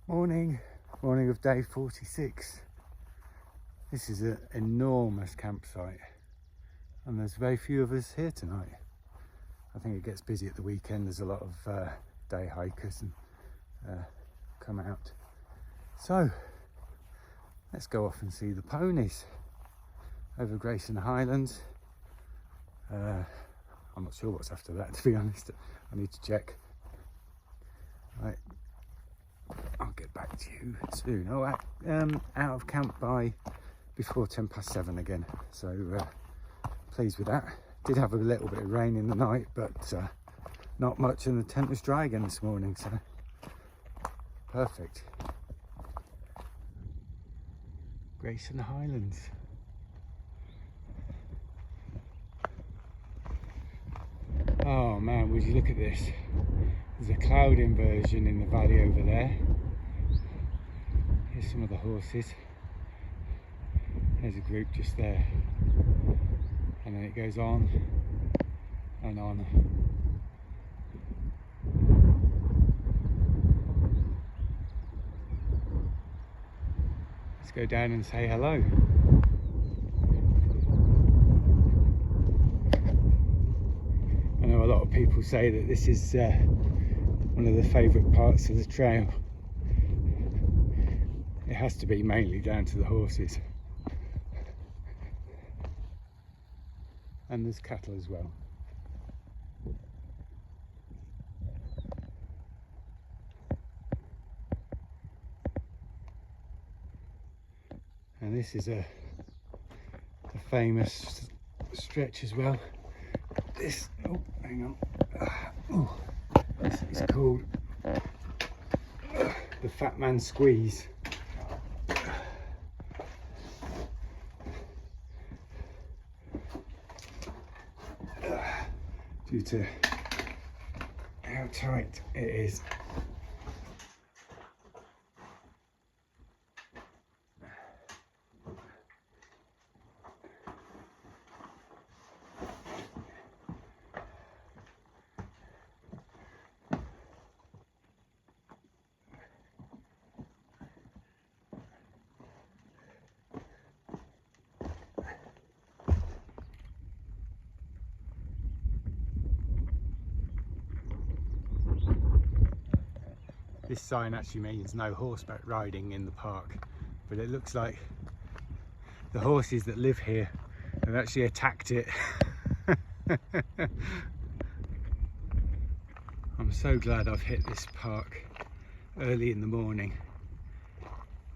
Morning of day 46. This is an enormous campsite and there's very few of us here tonight. I think it gets busy at the weekend. There's a lot of day hikers and come out. So let's go off and see the ponies over Grayson Highlands. I'm not sure what's after that, to be honest. I need to check. Right, I'll get back to you soon. Oh, out of camp by before 7:10 again, so pleased with that. Did have a little bit of rain in the night, but not much, and the tent was dry again this morning, so perfect. Grayson Highlands. Oh man, would you look at this? There's a cloud inversion in the valley over there. Here's some of the horses. There's a group just there. And then it goes on and on. Let's go down and say hello. I know a lot of people say that this is one of the favourite parts of the trail. It has to be mainly down to the horses. And there's cattle as well. And this is a famous stretch as well. This, oh, hang on. Oh, this is called the Fat Man Squeeze. Due to how tight it is. This sign actually means no horseback riding in the park, but it looks like the horses that live here have actually attacked it. I'm so glad I've hit this park early in the morning.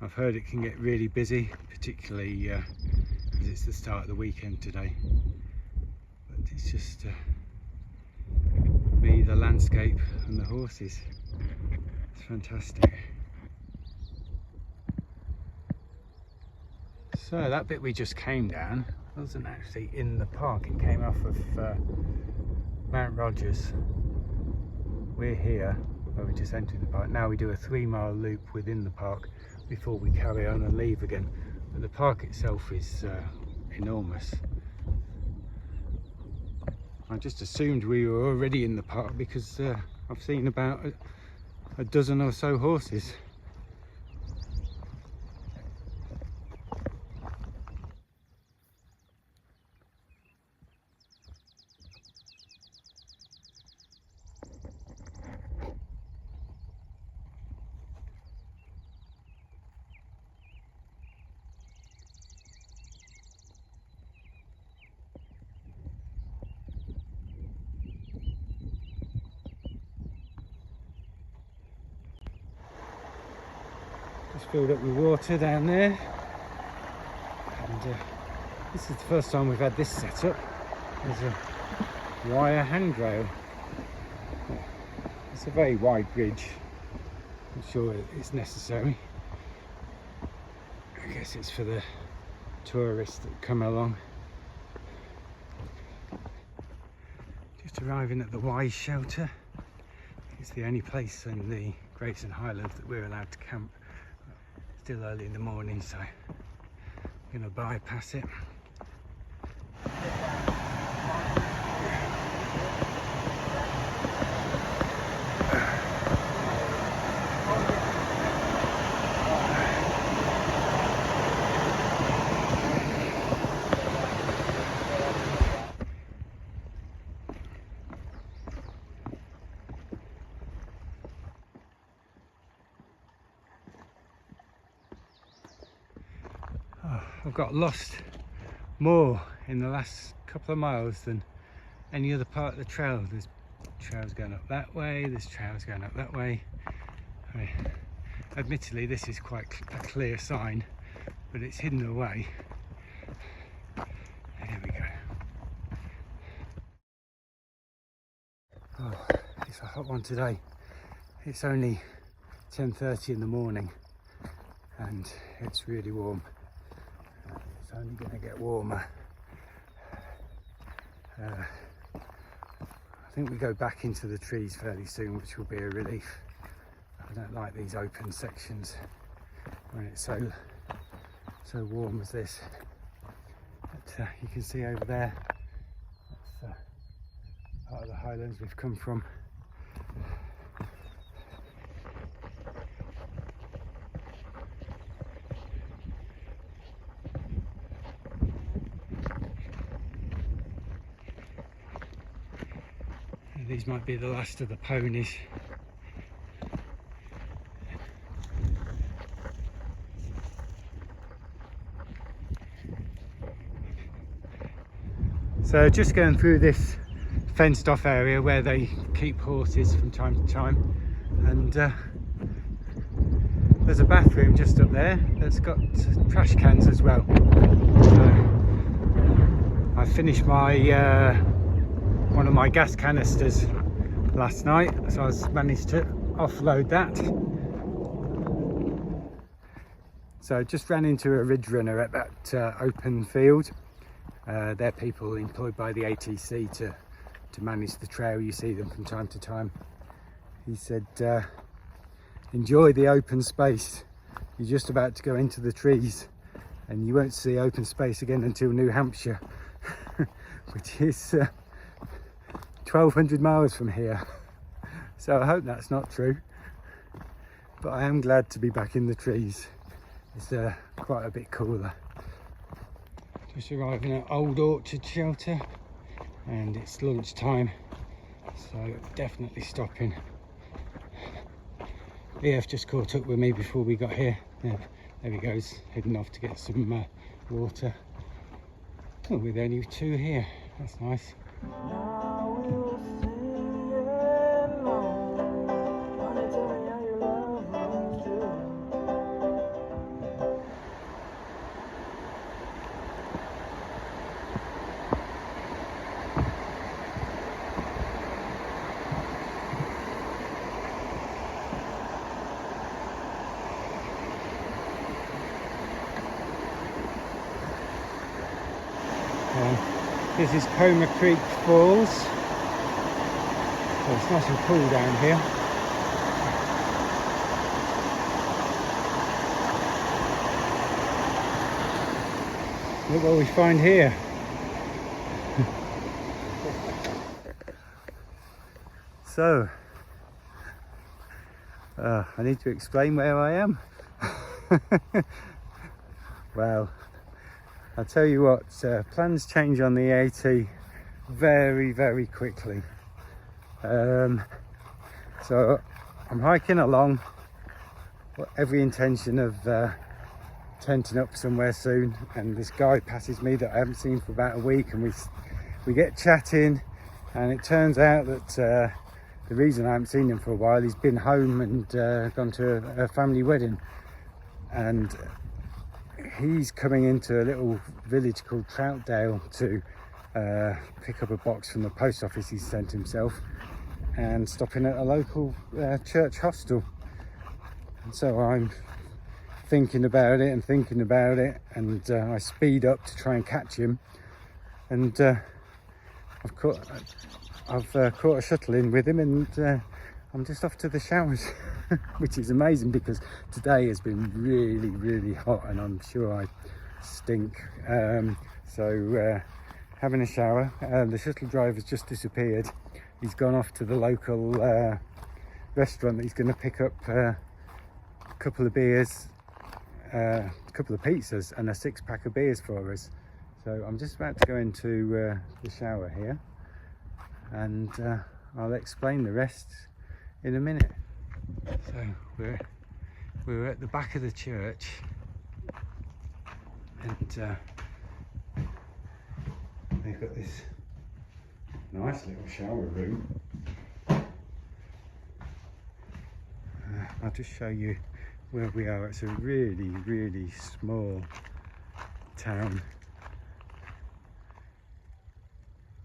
I've heard it can get really busy, particularly as it's the start of the weekend today. But it's just me, the landscape and the horses. It's fantastic. So that bit we just came down wasn't actually in the park. It came off of Mount Rogers. We're here where we just entered the park. Now we do a 3-mile loop within the park before we carry on and leave again. But the park itself is enormous. I just assumed we were already in the park because I've seen about a dozen or so horses. Just filled up with water down there, and this is the first time we've had this set up. There's a wire handrail. It's a very wide bridge. I'm sure it's necessary. I guess it's for the tourists that come along. Just arriving at the Wise shelter. It's the only place in the Grayson Highlands that we're allowed to camp. Still early in the morning, so I'm going to bypass it. I've got lost more in the last couple of miles than any other part of the trail. There's trails going up that way, there's trails going up that way. I mean, admittedly this is quite a clear sign, but it's hidden away. Here we go. Oh, it's a hot one today. It's only 10:30 in the morning and it's really warm. It's only going to get warmer. I think we go back into the trees fairly soon, which will be a relief. I don't like these open sections when it's so warm as this. But you can see over there, that's part of the Highlands we've come from. These might be the last of the ponies. So just going through this fenced off area where they keep horses from time to time, and there's a bathroom just up there that's got trash cans as well. So I finished my one of my gas canisters last night, so I managed to offload that. So I just ran into a ridge runner at that open field. They're people employed by the ATC to manage the trail. You see them from time to time. He said, enjoy the open space. You're just about to go into the trees and you won't see open space again until New Hampshire, which is 1,200 miles from here. So I hope that's not true, but I am glad to be back in the trees. It's quite a bit cooler. Just arriving at Old Orchard Shelter and it's lunchtime, so definitely stopping. EF just caught up with me before we got here. Yeah, there he goes, heading off to get some water. Oh, we're the only two here, that's nice. This is Coma Creek Falls, so it's nice and cool down here. Look what we find here. So, I need to explain where I am. Well, I'll tell you what, plans change on the AT very, very quickly. So I'm hiking along, every intention of tenting up somewhere soon, and this guy passes me that I haven't seen for about a week, and we get chatting, and it turns out that the reason I haven't seen him for a while, he's been home and gone to a family wedding, and he's coming into a little village called Troutdale to pick up a box from the post office he's sent himself, and stopping at a local church hostel. And so I'm thinking about it, and I speed up to try and catch him, and I've caught a shuttle in with him, and I'm just off to the showers. Which is amazing because today has been really, really hot, and I'm sure I stink. So having a shower. The shuttle driver's just disappeared. He's gone off to the local restaurant that he's going to pick up a couple of beers, a couple of pizzas and a 6-pack of beers for us. So I'm just about to go into the shower here, and I'll explain the rest in a minute. So we're at the back of the church, And they've got this nice little shower room. I'll just show you where we are. It's a really, really small town.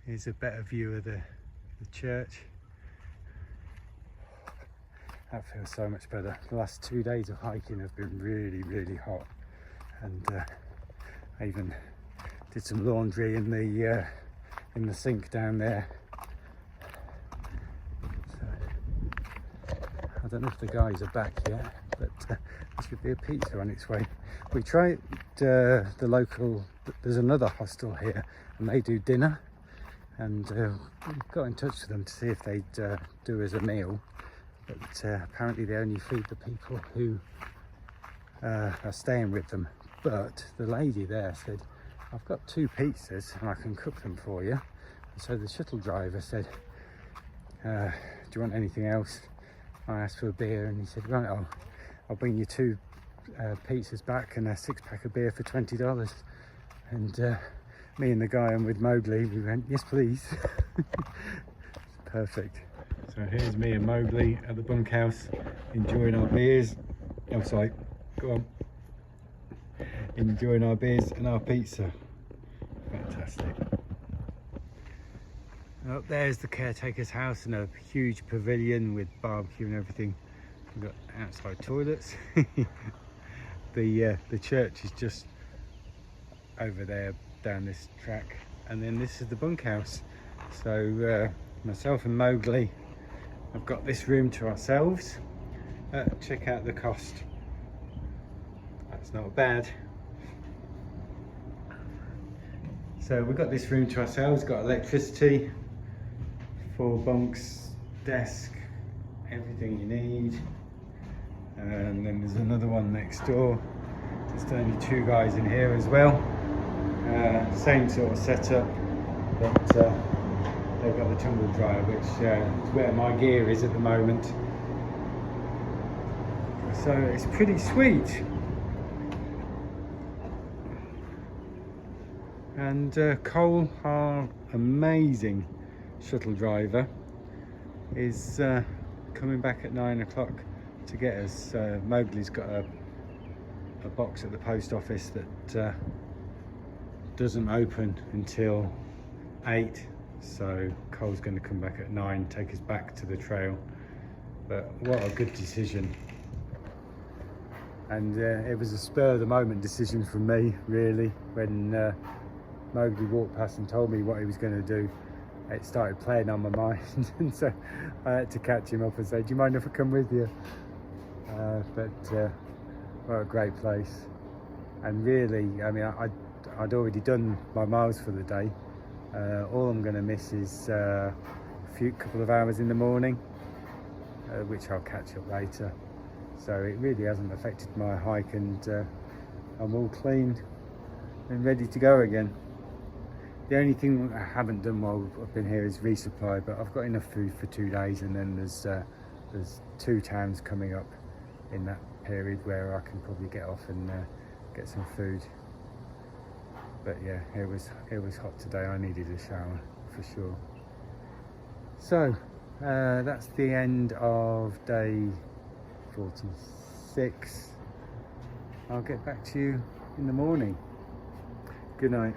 Here's a better view of the church. That feels so much better. The last 2 days of hiking have been really, really hot, and I even did some laundry in the sink down there. So, I don't know if the guys are back yet, but there should be a pizza on its way. We tried the local. There's another hostel here, and they do dinner, and we got in touch with them to see if they'd do as a meal. But apparently they only feed the people who are staying with them. But the lady there said, I've got 2 pizzas and I can cook them for you. And so the shuttle driver said, do you want anything else? I asked for a beer, and he said, right, I'll bring you 2 pizzas back and a 6-pack of beer for $20. And me and the guy I'm with, Mowgli, we went, yes please. Perfect. So here's me and Mowgli at the bunkhouse, enjoying our beers. Oh, sorry, go on. Enjoying our beers and our pizza. Fantastic. And up there's the caretaker's house and a huge pavilion with barbecue and everything. We've got outside toilets. The church is just over there down this track, and then this is the bunkhouse. So myself and Mowgli have got this room to ourselves. Check out the cost. That's not bad. So we've got this room to ourselves, got electricity, 4 bunks, desk, everything you need. And then there's another one next door. There's only 2 guys in here as well. Same sort of setup, but they've got the tumble dryer, which is where my gear is at the moment. So it's pretty sweet. And Cole, our amazing shuttle driver, is coming back at 9 o'clock to get us. Mowgli's got a box at the post office that doesn't open until 8. So Cole's going to come back at 9, take us back to the trail. But what a good decision. And it was a spur of the moment decision from me, really. When Mowgli walked past and told me what he was going to do, it started playing on my mind. And so I had to catch him up and say, do you mind if I come with you? What a great place. And really, I mean, I'd already done my miles for the day. All I'm going to miss is a couple of hours in the morning, which I'll catch up later. So it really hasn't affected my hike, and I'm all clean and ready to go again. The only thing I haven't done while I've been here is resupply, but I've got enough food for 2 days, and then there's 2 towns coming up in that period where I can probably get off and get some food. But yeah, it was hot today. I needed a shower for sure. So that's the end of day 46. I'll get back to you in the morning. Good night.